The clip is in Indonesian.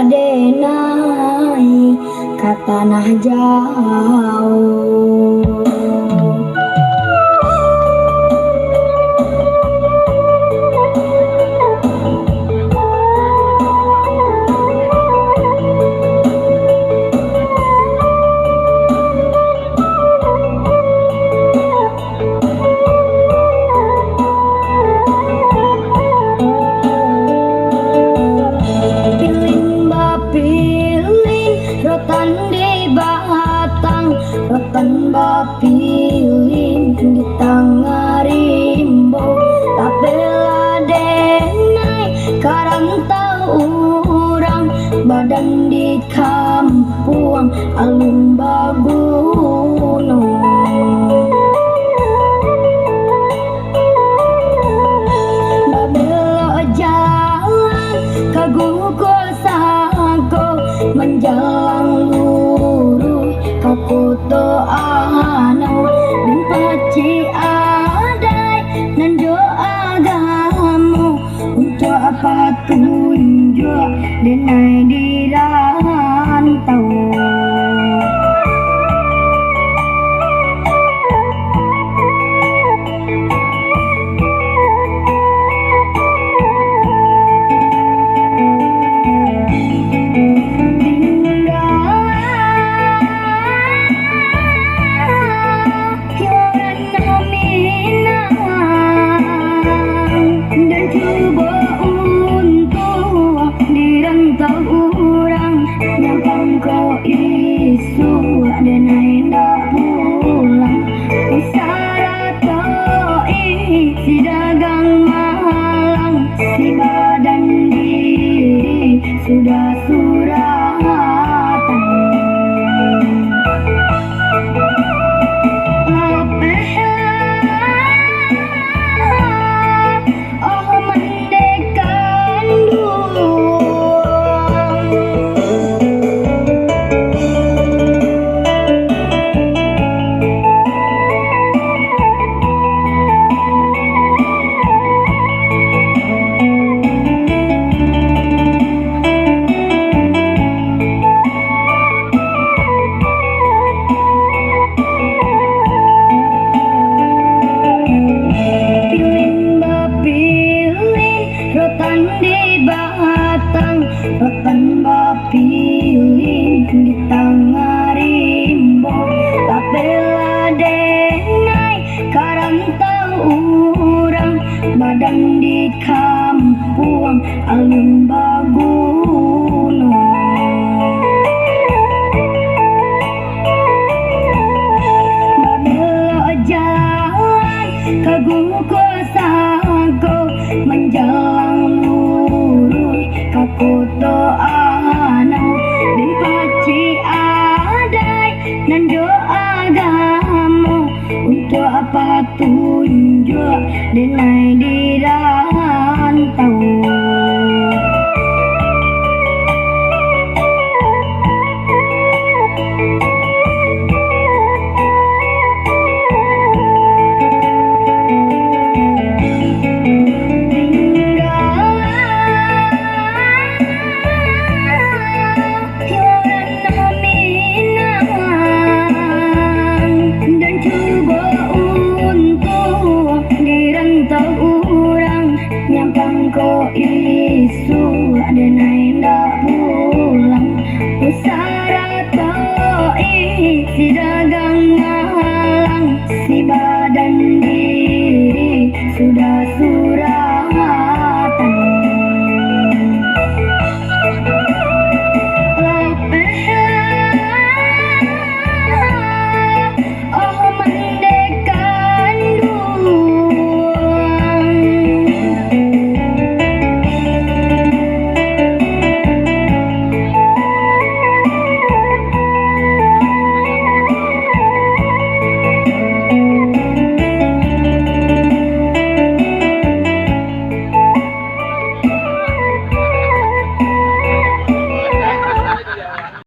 denai ka tanah jauh. Rotan bapilin di tengah rimbo tapela denai karantau urang badan di kampung alun bagunung. Babelo jalan kagugol sago menjalang lurus kakuto anau dan paci adai nan jo agamu untuk apa tunjuk denai di rantau. Sudah suratan oh mendekan rotan bapilin di tengah rimbo tapela denai karantau urang badan di kampung alun bagunung. Babelo jalan kagugol sago menjalang lurus kakuto anau dan paci adai nan jo agamu untuk apa tunjuk denai di